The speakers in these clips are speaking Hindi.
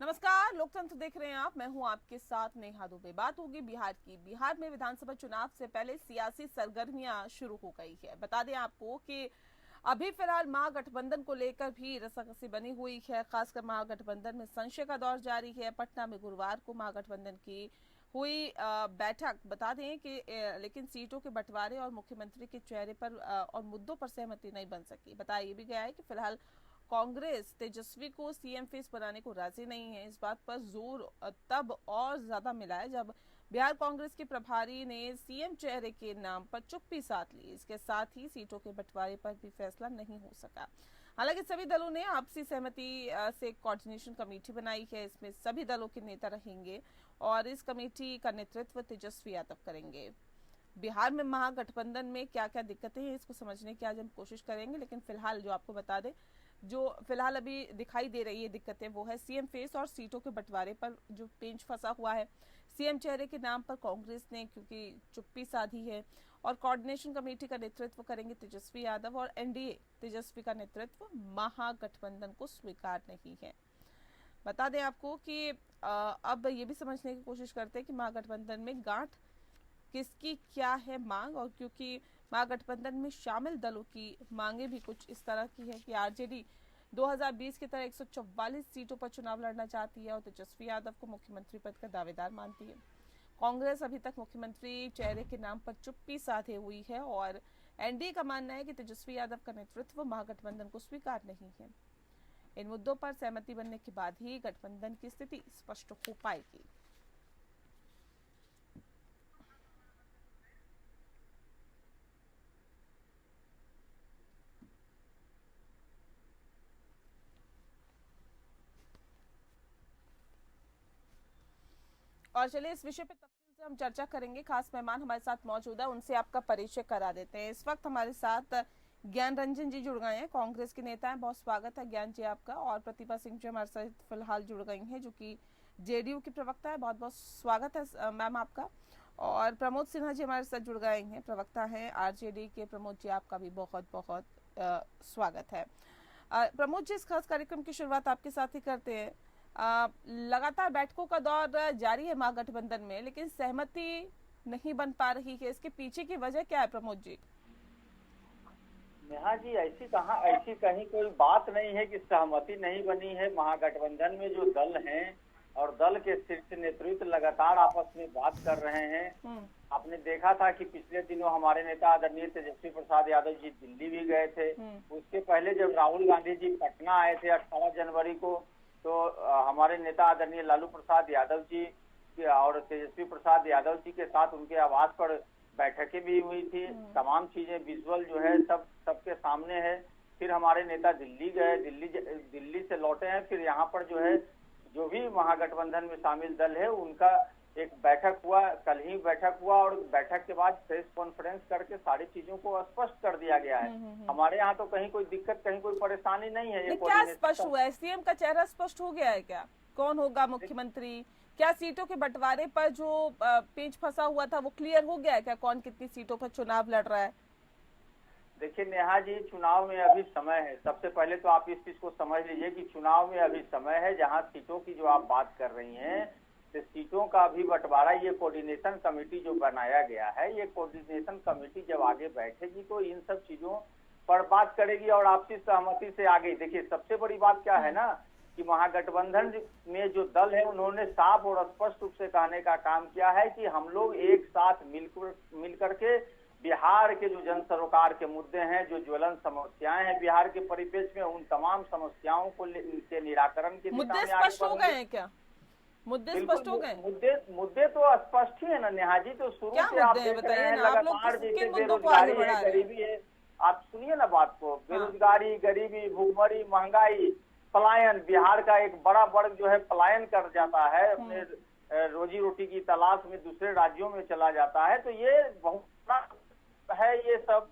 नमस्कार, लोकतंत्र देख रहे हैं आप। मैं हूं आपके साथ नेहा दुबे। बात होगी बिहार की। बिहार में विधानसभा चुनाव से पहले सियासी सरगर्मियां शुरू हो गई है। बता दें आपको कि अभी फिलहाल महागठबंधन को लेकर भी रसाकसी बनी हुई है। खासकर महागठबंधन में संशय का दौर जारी है। पटना में गुरुवार को महागठबंधन की हुई बैठक। बता दें कि लेकिन सीटों के बंटवारे और मुख्यमंत्री के चेहरे पर और मुद्दों पर सहमति नहीं बन सकी। बताया ये भी गया है कि फिलहाल कांग्रेस तेजस्वी को सीएम फेस बनाने को राजी नहीं है। इस बात पर जोर तब और ज्यादा मिला है जब बिहार कांग्रेस के प्रभारी ने सीएम चेहरे के नाम पर चुप्पी साध ली। इसके साथ ही सीटों के बंटवारे पर भी फैसला नहीं हो सका। हालांकि सभी दलों ने आपसी सहमति से कोऑर्डिनेशन कमेटी बनाई है। इसमें सभी दलों के नेता रहेंगे और इस कमेटी का नेतृत्व तेजस्वी यादव करेंगे। बिहार में महागठबंधन में क्या क्या दिक्कतें हैं, इसको समझने की आज हम कोशिश करेंगे। लेकिन फिलहाल जो आपको बता दें, जो फिलहाल अभी दिखाई दे रही है दिक्कतें, वो है सीएम फेस और सीटों के बंटवारे पर जो पेंच फंसा हुआ है। सीएम चेहरे के नाम पर कांग्रेस ने क्योंकि चुप्पी साधी है और कोऑर्डिनेशन कमेटी का नेतृत्व करेंगे तेजस्वी यादव और एनडीए तेजस्वी का नेतृत्व महागठबंधन को स्वीकार नहीं है। बता दें आपको कि अब ये भी समझने की कोशिश करते हैं कि महागठबंधन में गांठ किसकी क्या है मांग। और क्योंकि महागठबंधन में शामिल दलों की मांगे भी कुछ इस तरह की है कि आरजेडी 2020 की तरह 144 सीटों पर चुनाव लड़ना चाहती है और तेजस्वी यादव को मुख्यमंत्री पद का दावेदार मानती है। कांग्रेस अभी तक मुख्यमंत्री चेहरे के नाम पर चुप्पी साधे हुई है और एनडीए का मानना है कि तेजस्वी यादव का नेतृत्व महागठबंधन को स्वीकार नहीं है। इन मुद्दों पर सहमति बनने के बाद ही गठबंधन की स्थिति स्पष्ट हो पाएगी। और चलिए इस विषय पे तफसील से हम चर्चा करेंगे। खास मेहमान हमारे साथ मौजूद है, उनसे आपका परिचय करा देते हैं। इस वक्त हमारे साथ ज्ञान रंजन जी जुड़ गए हैं, कांग्रेस के नेता हैं। बहुत स्वागत है ज्ञान जी आपका। और प्रतिभा सिंह जी हमारे साथ फिलहाल जुड़ गई हैं, जो कि जेडीयू की प्रवक्ता है। बहुत बहुत स्वागत है मैम आपका। और प्रमोद सिन्हा जी हमारे साथ जुड़ गए हैं, प्रवक्ता हैं आरजेडी के। प्रमोद जी आपका भी बहुत बहुत स्वागत है। प्रमोद जी, इस खास कार्यक्रम की शुरुआत आपके साथ ही करते हैं। लगातार बैठकों का दौर जारी है महागठबंधन में, लेकिन सहमति नहीं बन पा रही है। इसके पीछे की वजह क्या है प्रमोद जी? नेहा जी, ऐसी कहीं कोई बात नहीं है कि सहमति नहीं बनी है। महागठबंधन में जो दल हैं और दल के शीर्ष नेतृत्व लगातार आपस में बात कर रहे हैं। आपने देखा था कि पिछले दिनों हमारे नेता आदरणीय तेजस्वी प्रसाद यादव जी दिल्ली भी गए थे। उसके पहले जब राहुल गांधी जी पटना आए थे 18 जनवरी को, तो हमारे नेता आदरणीय लालू प्रसाद यादव जी और तेजस्वी प्रसाद यादव जी के साथ उनके आवास पर बैठकें भी हुई थी। तमाम चीजें विजुअल जो है सबके सामने है। फिर हमारे नेता दिल्ली गए, दिल्ली से लौटे हैं। फिर यहाँ पर जो है जो भी महागठबंधन में शामिल दल है उनका एक बैठक हुआ, कल ही बैठक हुआ और बैठक के बाद प्रेस कॉन्फ्रेंस करके सारी चीजों को स्पष्ट कर दिया गया है। हमारे यहाँ तो कहीं कोई दिक्कत, कहीं कोई परेशानी नहीं है। ये क्या स्पष्ट हुआ है? सीएम का चेहरा स्पष्ट हो गया है क्या? कौन होगा मुख्यमंत्री? क्या सीटों के बंटवारे पर जो पेंच फंसा हुआ था वो क्लियर हो गया है क्या? कौन कितनी सीटों पर चुनाव लड़ रहा है? देखिए नेहा जी, चुनाव में अभी समय है। सबसे पहले तो आप इस चीज को समझ लीजिए कि चुनाव में अभी समय है। जहाँ सीटों की जो आप बात कर रही हैं, तो सीटों का अभी बंटवारा, ये कोऑर्डिनेशन कमेटी जो बनाया गया है, ये कोऑर्डिनेशन कमेटी जब आगे बैठेगी तो इन सब चीजों पर बात करेगी और आपसी सहमति से आगे। देखिए सबसे बड़ी बात क्या है ना कि महागठबंधन में जो दल है उन्होंने साफ और स्पष्ट रूप से कहने का काम किया है कि हम लोग एक साथ मिलकर के बिहार के जो जन सरोकार के मुद्दे हैं, जो ज्वलन समस्याएं हैं बिहार के परिप्रेक्ष्य में, उन तमाम समस्याओं को के निराकरण के मुद्दे स्पष्ट हो गए हैं क्या? मुद्दे स्पष्ट हो गए? मुद्दे तो स्पष्ट ही है ना नेहा जी। तो शुरू से आप देख रहे हैं लगातार, जैसे बेरोजगारी है, गरीबी है। आप सुनिए ना बात को। बेरोजगारी, गरीबी, भूखमरी, महंगाई, पलायन, बिहार का एक बड़ा वर्ग जो है पलायन कर जाता है, अपने रोजी रोटी की तलाश में दूसरे राज्यों में चला जाता है। तो ये बहुत बड़ा है। ये सब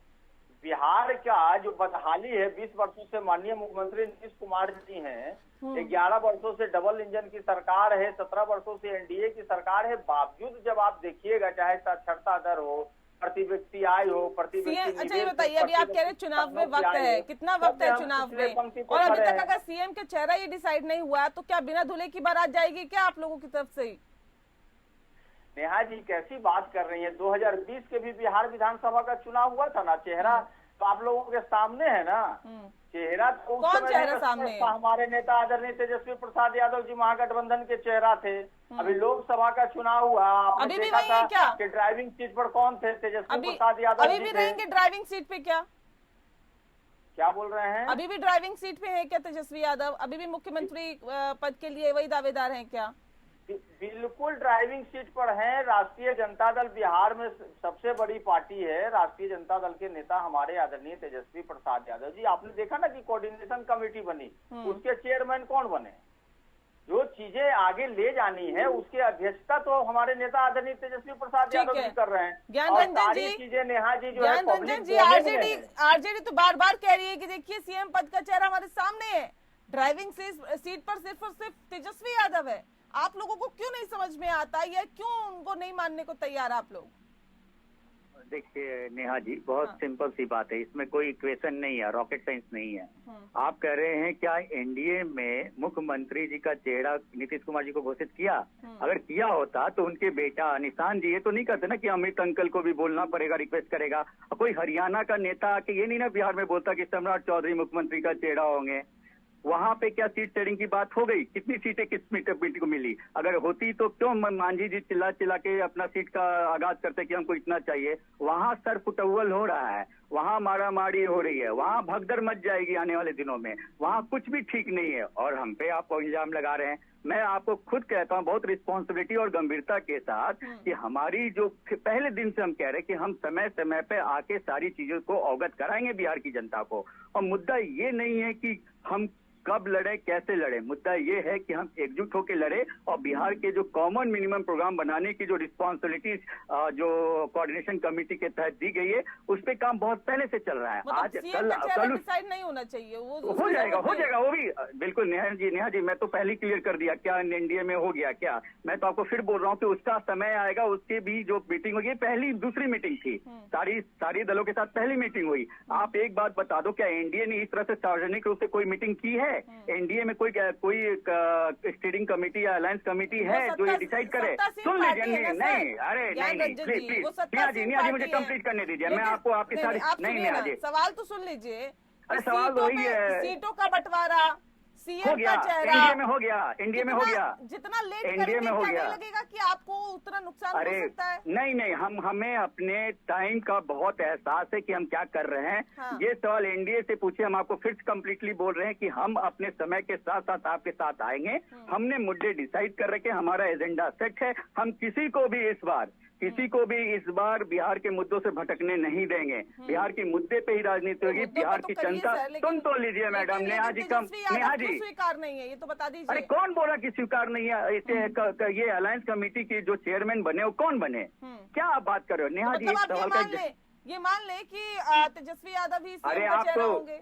बिहार का जो बदहाली है, 20 वर्षों से माननीय मुख्यमंत्री नीतीश कुमार जी हैं, 11 वर्षों से डबल इंजन की सरकार है, 17 वर्षों से एनडीए की सरकार है। बावजूद जब आप देखिएगा, चाहे साक्षरता दर हो, प्रति व्यक्ति आय हो, प्रति व्यक्ति अच्छा ये बताइए, अभी आप कह रहे चुनाव में वक्त है, कितना वक्त है चुनाव में, और अभी तक अगर सीएम का चेहरा ये डिसाइड नहीं हुआ तो क्या बिना दूल्हे की बारात जाएगी क्या आप लोगों की तरफ से? नेहा जी कैसी बात कर रही है, 2020 के भी बिहार विधानसभा का चुनाव हुआ था ना, चेहरा तो आप लोगों के सामने है ना, चेहरा तो उस कौन चेहरा सामने है? हमारे नेता आदरणीय तेजस्वी प्रसाद यादव जी महागठबंधन के चेहरा थे। अभी लोकसभा का चुनाव हुआ, अभी भी वही है क्या? कि ड्राइविंग सीट पर कौन थे? तेजस्वी प्रसाद यादव अभी भी रहेंगे ड्राइविंग सीट पे क्या? क्या बोल रहे हैं? अभी भी ड्राइविंग सीट पे है क्या तेजस्वी यादव? अभी भी मुख्यमंत्री पद के लिए वही दावेदार हैं क्या? बिल्कुल ड्राइविंग सीट पर है। राष्ट्रीय जनता दल बिहार में सबसे बड़ी पार्टी है। राष्ट्रीय जनता दल के नेता हमारे आदरणीय तेजस्वी प्रसाद यादव जी, आपने देखा ना कि कोऑर्डिनेशन कमेटी बनी, उसके चेयरमैन कौन बने? जो चीजें आगे ले जानी है उसकी अध्यक्षता तो हमारे नेता आदरणीय तेजस्वी प्रसाद यादव जी कर रहे हैं। ज्ञान रंजन जी, चीजें नेहा जी जो ज्ञान रंजन जी, आरजेडी तो बार बार कह रही है कि देखिए सीएम पद का चेहरा हमारे सामने है, ड्राइविंग सीट पर सिर्फ और सिर्फ तेजस्वी यादव है। आप लोगों को क्यों नहीं समझ में आता या क्यों उनको नहीं मानने को तैयार आप लोग? देखिए नेहा जी, बहुत सिंपल सी बात है, इसमें कोई इक्वेशन नहीं है, रॉकेट साइंस नहीं है। आप कह रहे हैं क्या एनडीए में मुख्यमंत्री जी का चेहरा नीतीश कुमार जी को घोषित किया? अगर किया होता तो उनके बेटा निशान जी ये तो नहीं करते ना कि अमित अंकल को भी बोलना पड़ेगा, रिक्वेस्ट करेगा। कोई हरियाणा का नेता आके ये नहीं ना बिहार में बोलता कि सम्राट चौधरी मुख्यमंत्री का चेहरा होंगे। वहां पे क्या सीट शेयरिंग की बात हो गई? कितनी सीटें किस पार्टी को मिली? अगर होती तो क्यों मांझी जी चिल्ला चिल्ला के अपना सीट का आगाज करते कि हमको इतना चाहिए? वहां सर फुटअव्वल हो रहा है, वहां मारामारी हो रही है, वहां भगदड़ मच जाएगी आने वाले दिनों में, वहां कुछ भी ठीक नहीं है और हम पे आप इल्जाम लगा रहे हैं। मैं आपको खुद कहता हूं बहुत रिस्पॉन्सिबिलिटी और गंभीरता के साथ कि हमारी जो पहले दिन से हम कह रहे हैं कि हम समय समय पे आके सारी चीजों को अवगत कराएंगे बिहार की जनता को। और मुद्दा ये नहीं है कि हम कब लड़े कैसे लड़े, मुद्दा ये है कि हम एकजुट होकर लड़े और बिहार के जो कॉमन मिनिमम प्रोग्राम बनाने की जो रिस्पॉन्सिबिलिटी जो कोऑर्डिनेशन कमेटी के तहत दी गई है उस पे काम बहुत पहले से चल रहा है। आज कल डिसाइड नहीं होना चाहिए, वो हो जाएगा वो भी बिल्कुल। नेहा जी मैं तो पहले क्लियर कर दिया, क्या एनडीए में हो गया क्या? मैं तो आपको फिर बोल रहा हूँ कि उसका समय आएगा, उसकी भी जो मीटिंग होगी, पहली दूसरी मीटिंग थी, सारी दलों के साथ पहली मीटिंग हुई। आप एक बात बता दो, क्या एनडीए ने इस तरह से सार्वजनिक रूप से कोई मीटिंग की है? एनडीए में कोई स्टीयरिंग कमेटी या अलायंस कमेटी है जो ये डिसाइड करे? सुन लीजिए, नहीं अरे नहीं प्लीज नेहा जी मुझे कंप्लीट करने दीजिए, मैं आपको आपकी सारी नहीं नेहा जी सवाल तो सुन लीजिए। अरे सवाल तो वही है, सीटों का बंटवारा हो गया, एनडीए में हो गया, एनडीए में हो गया, जितना लेट एनडीए में हो गया, नहीं लगेगा कि आपको उतना नुकसान हो सकता है? नहीं हमें अपने टाइम का बहुत एहसास है कि हम क्या कर रहे हैं। ये सवाल एनडीए से पूछे, हम आपको फिर कंप्लीटली बोल रहे हैं कि हम अपने समय के साथ साथ आपके साथ आएंगे। हमने मुद्दे डिसाइड कर रखे, हमारा एजेंडा सेट है। हम किसी को भी इस बार बिहार के मुद्दों से भटकने नहीं देंगे। बिहार के मुद्दे पे ही राजनीति होगी। बिहार की जनता सुन तो लीजिए मैडम, नेहा जी स्वीकार नहीं है ये तो बता दीजिए। अरे कौन बोला कि स्वीकार नहीं है? इसे ये अलायंस कमेटी के जो चेयरमैन बने वो कौन बने? क्या आप बात कर रहे हो नेहा जी? इस सवाल का ये मान ले कि तेजस्वी यादव ही सीएम का चेहरा होंगे।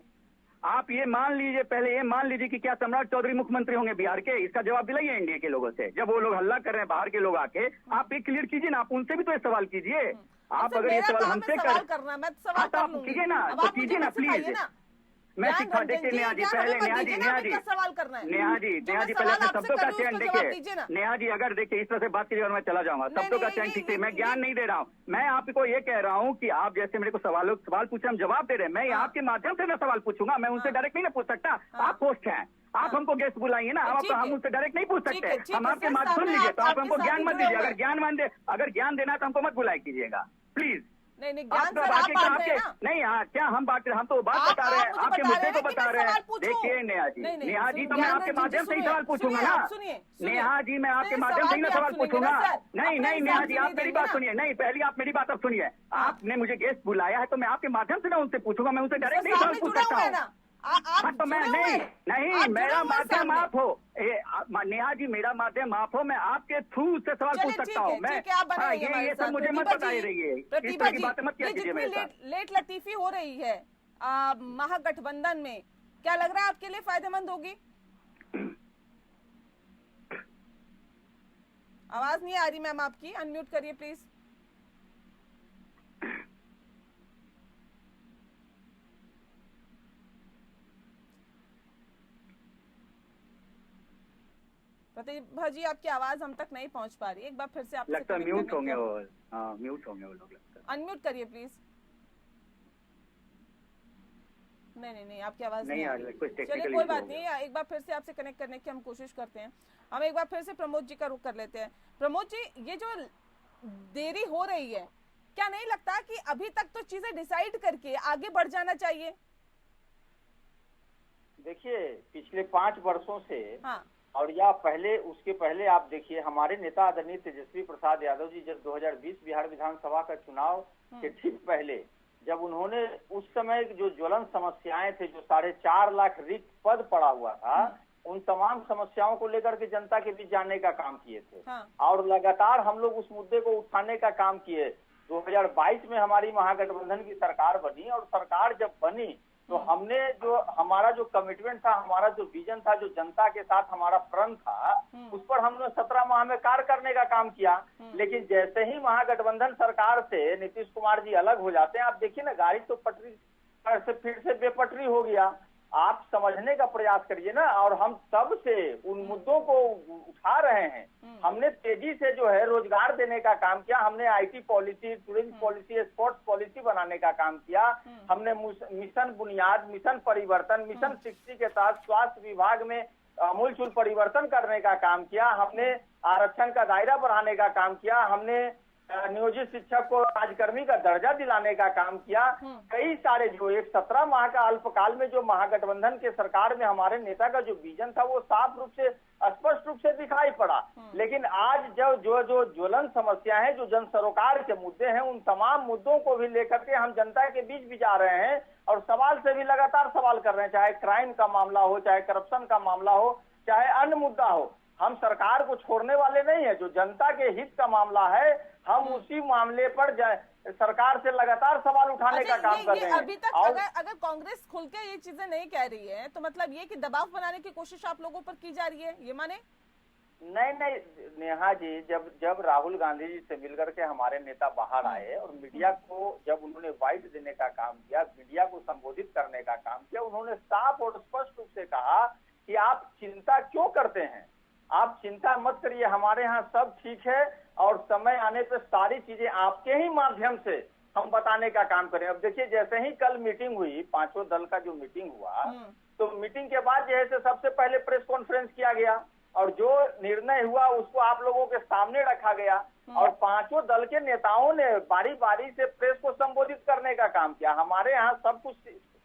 आप ये मान लीजिए, पहले ये मान लीजिए कि क्या सम्राट चौधरी मुख्यमंत्री होंगे बिहार के? इसका जवाब दिलाइए एनडीए के लोगों से। जब वो लोग हल्ला कर रहे हैं बाहर के लोग आके, आप ये क्लियर कीजिए ना, आप उनसे भी तो ये सवाल कीजिए। आप अगर ये सवाल हमसे करना मैं सवाल तो आप कीजिए ना, तो कीजिए ना प्लीज। मैं सिखा देखिए नेहा जी, पहले सवाल करना है। नेहा जी पहले अपने शब्दों का चयन देखिए। नेहा जी अगर देखिए इस तरह से बात कीजिए और मैं चला जाऊंगा। शब्दों का चयन ठीक है, मैं ज्ञान नहीं दे रहा हूँ। मैं आपको ये कह रहा हूँ कि आप जैसे मेरे को सवाल पूछे, हम जवाब दे रहे हैं। मैं आपके माध्यम से मैं सवाल पूछूंगा, मैं उनसे डायरेक्ट नहीं ना पूछ सकता। आप पोस्ट हैं, आप हमको गेस्ट बुलाइए ना, हम उनसे डायरेक्ट नहीं पूछ सकते। हम आपके माध्यम सुन लीजिए, तो आप हमको ज्ञान मत दीजिए। अगर ज्ञान देना तो हमको मत बुलाए कीजिएगा प्लीज। नहीं नहीं क्या हम बात हम तो बात बता रहे हैं, आपके मुद्दे को बता रहे हैं। देखिए नेहा जी तो मैं आपके माध्यम से ही सवाल पूछूंगा ना। नेहा जी मैं आपके माध्यम से ही ना सवाल पूछूंगा। नहीं नेहा जी आप मेरी बात सुनिए। नहीं पहले आप मेरी बात अब सुनिए। आपने मुझे गेस्ट बुलाया है तो मैं आपके माध्यम से ना उनसे पूछूंगा, मैं उनसे डायरेक्ट नहीं सवाल पूछ सकता हूँ। तो मैं नहीं मेरा माध्यम आप हो नेहा जी, मेरा माध्यम आप हो, मैं आपके थ्रू से सवाल पूछ सकता हूँ। मैं ये सब मुझे मत बताई रही है, इस तरह की बातें मत किया कीजिए मेरे साथ। लेट लतीफी हो रही है महागठबंधन में, क्या लग रहा है आपके लिए फायदेमंद होगी? आवाज नहीं आ रही मैम आपकी, अनम्यूट करिए प्लीज। प्रतिभा जी, आपकी आवाज हम तक नहीं पहुंच पा रही है, एक बार फिर से आप लगता है म्यूट होंगे वो। हाँ, म्यूट होंगे वो लोग लगता है। अनम्यूट करिए प्लीज। नहीं, आपकी आवाज नहीं आ रही। चलिए कोई बात नहीं, एक बार फिर से आपसे कनेक्ट करने की हम कोशिश करते हैं। हम एक बार फिर से प्रमोद जी का रुख कर लेते हैं। प्रमोद जी, ये जो देरी हो रही है, क्या नहीं लगता कि अभी तक तो चीजें डिसाइड करके आगे बढ़ जाना चाहिए? देखिए, पिछले 5 वर्षों से हाँ। और या पहले, उसके पहले आप देखिए, हमारे नेता आदरणीय तेजस्वी प्रसाद यादव जी जब 2020 बिहार विधानसभा का चुनाव के ठीक पहले, जब उन्होंने उस समय जो ज्वलन समस्याएं थे, जो 4.5 लाख रिक्त पद पड़ा हुआ था, उन तमाम समस्याओं को लेकर के जनता के बीच जाने का काम किए थे। हाँ। और लगातार हम लोग उस मुद्दे को उठाने का काम किए। 2022 में हमारी महागठबंधन की सरकार बनी, और सरकार जब बनी तो हमने जो हमारा जो कमिटमेंट था, हमारा जो विजन था, जो जनता के साथ हमारा प्रण था, उस पर हमने 17 माह में कार्य करने का काम किया। लेकिन जैसे ही महागठबंधन सरकार से नीतीश कुमार जी अलग हो जाते हैं, आप देखिए ना, गाड़ी तो पटरी से फिर से बेपटरी हो गया। आप समझने का प्रयास करिए ना। और हम तब से उन मुद्दों को उठा रहे हैं। हमने तेजी से जो है रोजगार देने का काम किया, हमने IT policy, tourism policy, sports policy बनाने का काम किया, हमने मिशन बुनियाद, मिशन परिवर्तन, मिशन 60 के साथ स्वास्थ्य विभाग में आमूलचूल परिवर्तन करने का काम किया, हमने आरक्षण का दायरा बढ़ाने का काम किया, हमने नियोजित शिक्षक को राजकर्मी का दर्जा दिलाने का काम किया। कई सारे जो एक 17 माह का अल्पकाल में जो महागठबंधन के सरकार में हमारे नेता का जो विजन था, वो साफ रूप से, स्पष्ट रूप से दिखाई पड़ा। लेकिन आज जो ज्वलन समस्या है, जो जन सरोकार के मुद्दे हैं, उन तमाम मुद्दों को भी लेकर के हम जनता के बीच भी जा रहे हैं और सवाल से भी लगातार सवाल कर रहे हैं। चाहे क्राइम का मामला हो, चाहे करप्शन का मामला हो, चाहे अन्य मुद्दा हो, हम सरकार को छोड़ने वाले नहीं है। जो जनता के हित का मामला है, हम उसी मामले पर सरकार से लगातार सवाल उठाने का काम कर रहे हैं। अभी तक अगर कांग्रेस खुल के ये चीजें नहीं कह रही है, तो मतलब ये कि दबाव बनाने की कोशिश आप लोगों पर की जा रही है, ये माने? नहीं नेहा जी, जब राहुल गांधी जी से मिलकर के हमारे नेता बाहर आए और मीडिया को जब उन्होंने वाइट देने का काम किया, मीडिया को संबोधित करने का काम किया, उन्होंने साफ और स्पष्ट रूप से कहा कि आप चिंता क्यों करते हैं, आप चिंता मत करिए, हमारे यहाँ सब ठीक है और समय आने पे सारी चीजें आपके ही माध्यम से हम बताने का काम करें। अब देखिए, जैसे ही कल मीटिंग हुई, 5 दल का जो मीटिंग हुआ, तो मीटिंग के बाद जो है सबसे पहले प्रेस कॉन्फ्रेंस किया गया और जो निर्णय हुआ उसको आप लोगों के सामने रखा गया और 5 दल के नेताओं ने बारी बारी से प्रेस को संबोधित करने का काम किया। हमारे यहाँ सब कुछ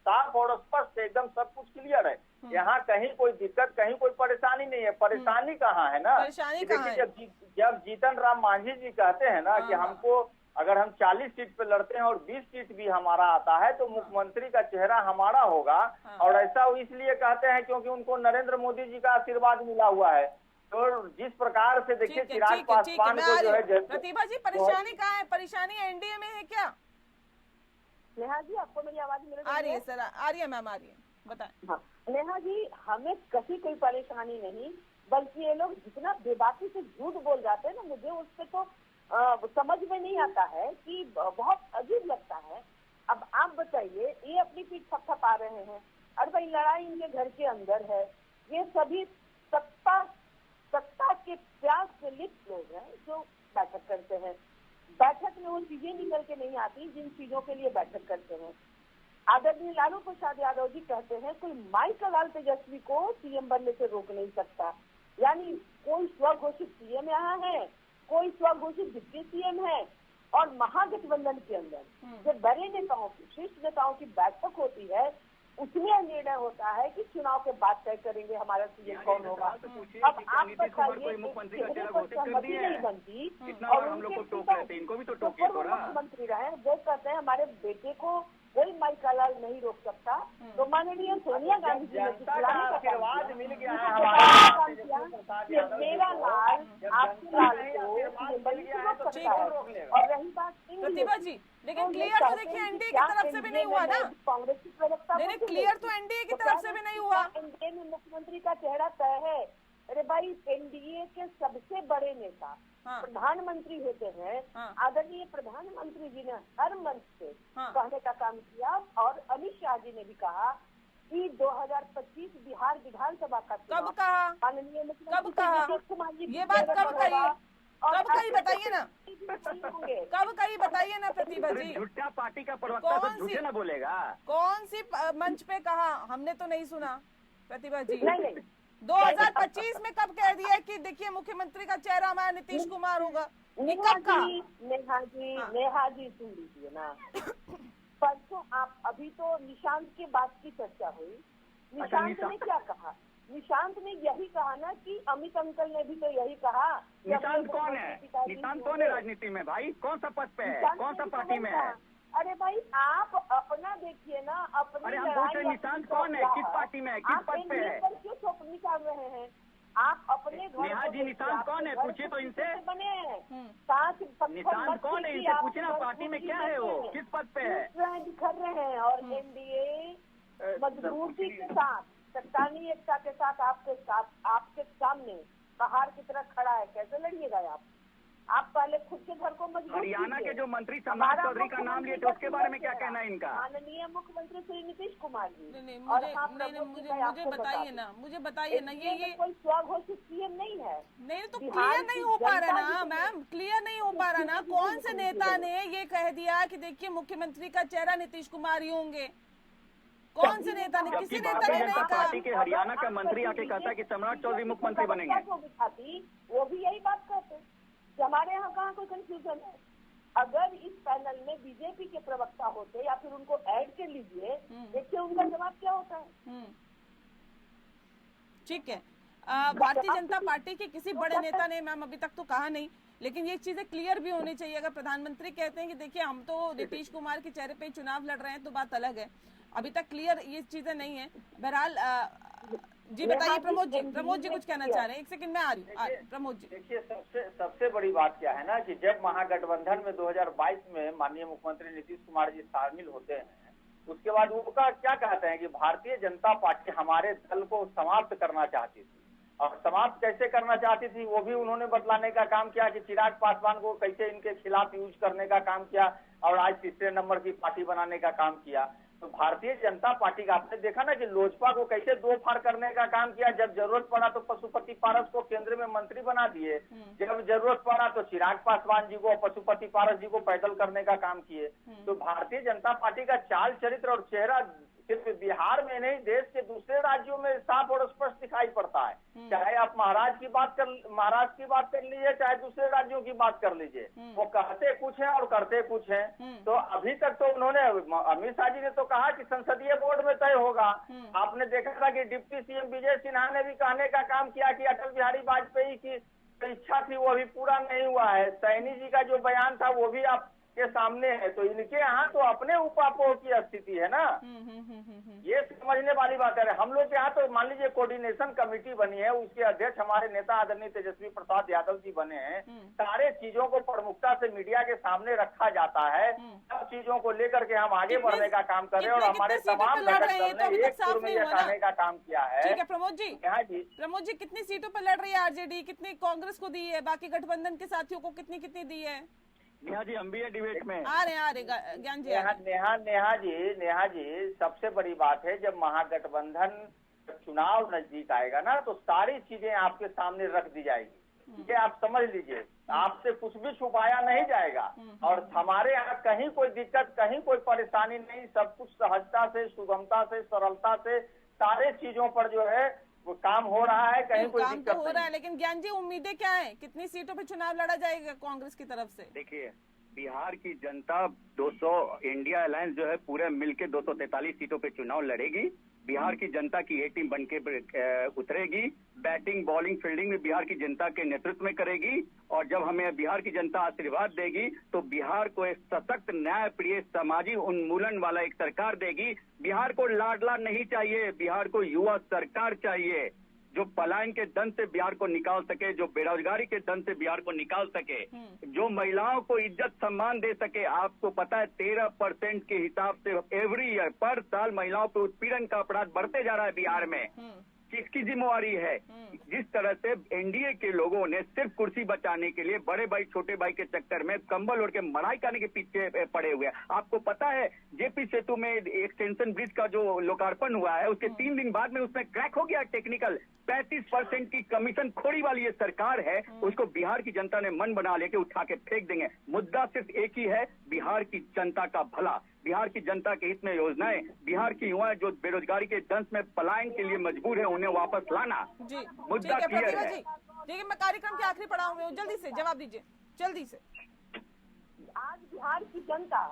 साफ और स्पष्ट, एकदम सब कुछ क्लियर है। यहाँ कहीं कोई दिक्कत, कहीं कोई परेशानी नहीं है। परेशानी कहाँ है ना, देखिए, जब जीतन राम मांझी जी कहते हैं ना कि हमको अगर हम 40 सीट पे लड़ते हैं और 20 सीट भी हमारा आता है तो मुख्यमंत्री का चेहरा हमारा होगा। और ऐसा इसलिए कहते हैं क्योंकि उनको नरेंद्र मोदी जी का आशीर्वाद मिला हुआ है। तो जिस प्रकार से देखिए चिराग पासवान को जो है, प्रतिभा जी, परेशानी कहाँ है? परेशानी एनडीए में है क्या? नेहा जी, आपको मेरी आवाज मिल रही है? आ रही है सर, आ रही है मैम, आ रही है, बताएं। हाँ नेहा जी, हमें कहीं कोई परेशानी नहीं, बल्कि ये लोग जितना बेबाकी से झूठ बोल जाते हैं ना, मुझे उससे तो समझ में नहीं आता है कि बहुत अजीब लगता है। अब आप बताइए, ये अपनी पीठ थपथपा रहे हैं, अरे भाई लड़ाई इनके घर के अंदर है। ये सभी सत्ता के प्यास से लिप्त लोग हैं जो बैठक करते हैं। बैठक में वो चीजें निकल के नहीं आती जिन चीजों के लिए बैठक करते हैं। आदरणीय लालू प्रसाद यादव जी कहते हैं कोई माई का लाल तेजस्वी को सीएम बनने से रोक नहीं सकता। यानी कोई स्वघोषित सीएम यहाँ है, कोई स्वघोषित डिप्टी सीएम है, और महागठबंधन के अंदर जो बड़े नेताओं की, शीर्ष नेताओं की बैठक होती है, उसमें निर्णय होता है कि चुनाव के बाद तय करेंगे हमारा सीएम कौन होगा। अब आप बताइए, सहमति नहीं बनती और मुख्यमंत्री रहे, वो कहते हैं हमारे बेटे को कोई माई का लाल नहीं रोक सकता। तो माननीय सोनिया गांधी जी ने आशीर्वाद मिल गया है, मेरा लाल आपके लाल को रोक सकता है। और रही बात प्रतिभा जी, लेकिन क्लियर तो देखिए एनडीए की तरफ से भी नहीं हुआ ना, कांग्रेस की प्रवक्ता, क्लियर तो एनडीए की तरफ से भी नहीं हुआ। एनडीए में मुख्यमंत्री का चेहरा तय है। अरे भाई, एनडीए के सबसे बड़े नेता प्रधानमंत्री होते हैं। आदरणीय प्रधानमंत्री जी ने हर मंच से कहने का काम किया और अमित शाह जी ने भी कहा कि 2025 बिहार विधानसभा का कब कहा? माननीय कब कहा? नीतीश कुमार जी ये बात कब कही? कब कही बताइए ना, होंगे। कब कही बताइए ना प्रतिभा जी। झूठा पार्टी का प्रवक्ता तो झूठे ना बोलेगा। कौन सी मंच पे कहा? हमने तो नहीं सुना प्रतिभा जी। नहीं 2025 में कब कह दिया कि देखिए मुख्यमंत्री का चेहरा हमारा नीतीश कुमार होगा? ये कब कहा? नेहा जी सुन लीजिए ना, परसों आप अभी तो निशांत के बात की चर्चा हुई। निशांत ने क्या कहा? निशांत ने यही कहा ना कि अमित अंकल ने भी तो यही कहा। निशांत कौन है? निशांत कौन है राजनीति में भाई? कौन सा पद पे है? कौन सा पार्टी में है? अरे भाई आप अपना देखिए ना, अपनी अरे हम पूछे निशांत कौन है, किस पार्टी में है, किस पद पे है? आप क्यों थोप निकाल रहे हैं? आप अपने घर नेहा जी निशांत कौन है? पूछिए तो इनसे। बने हैं निशांत कौन है? इनसे पूछे ना, पार्टी में क्या है वो, किस पद पे है? बिखर रहे हैं और एनडीए मजबूती के साथ, चट्टानी एकता के साथ आपके सामने पहाड़ की तरह खड़ा है। कैसे लड़िएगा आप पहले खुद के घर को मजबूत। हरियाणा के जो मंत्री सम्राट चौधरी का नाम लिए थे उसके बारे में क्या कहना है इनका? माननीय मुख्यमंत्री श्री नीतीश कुमार जी। नहीं, मुझे बताइए ना, मुझे बताइए ना, ये कोई स्वघोषित सीएम नहीं है। नहीं तो क्लियर नहीं हो पा रहा ना मैम, क्लियर नहीं हो पा रहा ना। कौन से नेता ने ये कह दिया कि देखिए मुख्यमंत्री का चेहरा नीतीश कुमार ही होंगे? कौन से नेता ने? किसी नेता ने नहीं कहा। पार्टी के हरियाणा का मंत्री आके कहता है कि सम्राट चौधरी मुख्यमंत्री बनेंगे। वो भी यही बात कहते हैं। हमारे यहाँ कहाँ कोई कंफ्यूजन है? अगर इस पैनल में बीजेपी के प्रवक्ता होते या फिर उनको ऐड कर लीजिए, देखिए उनका जवाब क्या होता है। ठीक है, भारतीय जनता पार्टी के किसी बड़े नेता ने मैम अभी तक तो कहा नहीं, लेकिन ये चीजें क्लियर भी होनी चाहिए। अगर प्रधानमंत्री कहते हैं कि देखिए हम तो नीतीश कुमार के चेहरे पे चुनाव लड़ रहे हैं तो बात अलग है। अभी तक क्लियर ये चीजें नहीं है। बहरहाल जी बताइए प्रमोद जी कुछ कहना चाह रहे हैं? एक सेकंड में आ रही हूँ प्रमोद जी। देखिए सबसे बड़ी बात क्या है ना कि जब महागठबंधन में 2022 में माननीय मुख्यमंत्री नीतीश कुमार जी शामिल होते हैं, उसके बाद उनका क्या कहते हैं कि भारतीय जनता पार्टी हमारे दल को समाप्त करना चाहती थी, और समाप्त कैसे करना चाहती थी वो भी उन्होंने बतलाने का काम किया कि चिराग पासवान को कैसे इनके खिलाफ यूज करने का काम किया, और आज तीसरे नंबर की पार्टी बनाने का काम किया। तो भारतीय जनता पार्टी का आपने देखा ना कि लोजपा को कैसे दो फाड़ करने का काम किया। जब जरूरत पड़ा तो पशुपति पारस को केंद्र में मंत्री बना दिए, जब जरूरत पड़ा तो चिराग पासवान जी को, पशुपति पारस जी को पैदल करने का काम किए। तो भारतीय जनता पार्टी का चाल चरित्र और चेहरा सिर्फ बिहार में नहीं, देश के दूसरे राज्यों में साफ और स्पष्ट दिखाई पड़ता है। चाहे आप महाराष्ट्र की बात कर लीजिए, चाहे दूसरे राज्यों की बात कर लीजिए, वो कहते कुछ है और करते कुछ है। तो अभी तक तो उन्होंने, अमित शाह जी ने तो कहा कि संसदीय बोर्ड में तय होगा। आपने देखा था कि डिप्टी सीएम विजय सिन्हा ने भी कहने का काम किया कि अटल बिहारी वाजपेयी की इच्छा थी वो अभी पूरा नहीं हुआ है। सैनी जी का जो बयान था वो भी आप के सामने है। तो इनके यहाँ तो अपने उपापोह की स्थिति है ना, ये समझने वाली बात है। हम लोग के यहाँ तो मान लीजिए कोऑर्डिनेशन कमेटी बनी है, उसके अध्यक्ष हमारे नेता आदरणीय तेजस्वी प्रसाद यादव जी बने हैं। सारे चीजों को प्रमुखता से मीडिया के सामने रखा जाता है। सब चीजों को लेकर के हम आगे बढ़ने का काम कर रहे हैं और हमारे तमाम घटक दल ने एक सुर में ये कहने का काम किया है। ठीक है प्रमोद जी, प्रमोद जी कितनी सीटों पर लड़ रही है आरजेडी, कितनी कांग्रेस को दी है, बाकी गठबंधन के साथियों को कितनी कितनी दी है? नेहा जी हम भी है डिबेट में आ रहे ज्ञान जी। नेहा जी सबसे बड़ी बात है, जब महागठबंधन चुनाव नजदीक आएगा ना तो सारी चीजें आपके सामने रख दी जाएगी। ये आप समझ लीजिए, आपसे कुछ भी छुपाया नहीं जाएगा। और हमारे यहाँ कहीं कोई दिक्कत, कहीं कोई परेशानी नहीं, सब कुछ सहजता से, सुगमता से, सरलता से सारे चीजों पर जो है वो काम हो रहा है। कहीं कोई काम तो हो रहा है, लेकिन ज्ञान जी उम्मीदें क्या है? कितनी सीटों पे चुनाव लड़ा जाएगा कांग्रेस की तरफ से? देखिए बिहार की जनता 200 इंडिया अलायंस जो है पूरे मिलके 243 सीटों पे चुनाव लड़ेगी। बिहार की जनता की ए टीम बनके उतरेगी, बैटिंग बॉलिंग फील्डिंग में बिहार की जनता के नेतृत्व में करेगी। और जब हमें बिहार की जनता आशीर्वाद देगी तो बिहार को एक सशक्त, न्याय प्रिय, सामाजिक उन्मूलन वाला एक सरकार देगी। बिहार को लाडला नहीं चाहिए, बिहार को युवा सरकार चाहिए जो पलायन के दंड से बिहार को निकाल सके, जो बेरोजगारी के दंड से बिहार को निकाल सके, जो महिलाओं को इज्जत सम्मान दे सके। आपको पता है 13% के हिसाब से एवरी ईयर पर साल महिलाओं पर उत्पीड़न का अपराध बढ़ते जा रहा है बिहार में। किसकी जिम्मेवारी है? जिस तरह से एनडीए के लोगों ने सिर्फ कुर्सी बचाने के लिए बड़े भाई छोटे भाई के चक्कर में कंबल ओढ़ के मड़ाई करने के पीछे पड़े हुए हैं। आपको पता है जेपी सेतु में एक्सटेंशन ब्रिज का जो लोकार्पण हुआ है उसके 3 दिन बाद में उसमें क्रैक हो गया टेक्निकल। 35% की कमीशन खोड़ी वाली ये सरकार है, उसको बिहार की जनता ने मन बना लेके उठा के फेंक देंगे। मुद्दा सिर्फ एक ही है, बिहार की जनता का भला, बिहार की जनता के हित में योजनाएं, बिहार की युवा जो बेरोजगारी के दंश में पलायन के लिए मजबूर है उन्हें वापस लाना। जी मुद्दा क्लियर है। देखिए मैं कार्यक्रम के आखिरी पड़ाव में हूँ, जल्दी से जवाब दीजिए, जल्दी से। आज बिहार की जनता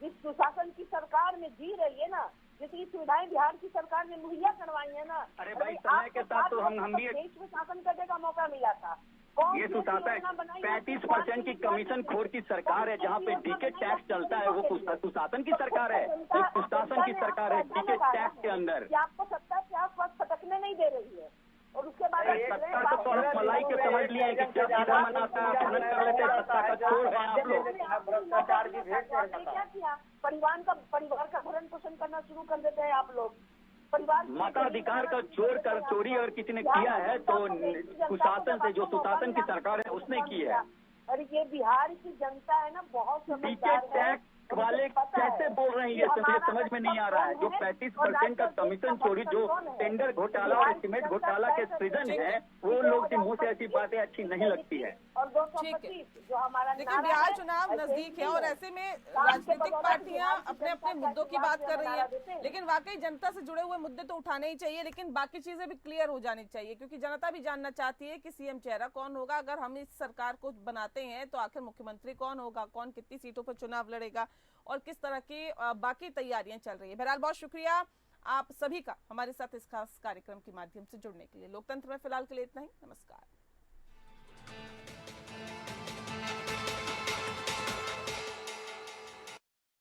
जिस सुशासन की सरकार में जी रही है ना, जितनी सुविधाएं बिहार की सरकार ने मुहैया करवाई है ना, अरे भाई समय के साथ तो हम भी देश में शासन करने का मौका मिला था। ये सुशासन 35% की कमीशन खोर की सरकार है, जहाँ पे डीके टैक्स चलता है, वो सुशासन की सरकार है, सुशासन की सरकार है डीके टैक्स के अंदर। आपको सत्ता के आसपास फटकने नहीं दे रही है और उसके बाद सत्ता तो हम मलाई के समझ लिए कि क्या सीधा मनाता है, खनन कर लेते हैं, सत्ता का चोर है आप लोग। भ्रष्टाचार की भेंट क्या किया? परिवार का भरण पोषण करना शुरू कर देते हैं आप लोग। मताधिकार का चोरी अगर किसी ने किया है तो सुशासन से, जो सुशासन की सरकार है उसने की है। और ये बिहार की जनता है ना, बहुत समझदार है। वाले कैसे बोल रहे हैं ये समझ में नहीं आ रहा है। जो 35% का कमीशन चोरी, जो टेंडर घोटाला और एस्टीमेट घोटाला के सृजन है, वो लोग के मुंह से ऐसी बातें अच्छी नहीं लगती है। और 225 जो हमारा देखिए बिहार चुनाव नजदीक है और ऐसे में राजनीतिक पार्टियां अपने अपने मुद्दों की बात कर रही हैं, लेकिन वाकई जनता से जुड़े हुए मुद्दे तो उठाने ही चाहिए, लेकिन बाकी चीजें भी क्लियर हो जानी चाहिए, क्योंकि जनता भी जानना चाहती है कि सीएम चेहरा कौन होगा। अगर हम इस सरकार को बनाते हैं तो आखिर मुख्यमंत्री कौन होगा, कौन कितनी सीटों पर चुनाव लड़ेगा और किस तरह की बाकी तैयारियां चल रही है। बहरहाल बहुत शुक्रिया आप सभी का हमारे साथ इस खास कार्यक्रम के माध्यम से जुड़ने के लिए। लोकतंत्र में फिलहाल के लिए इतना ही। नमस्कार।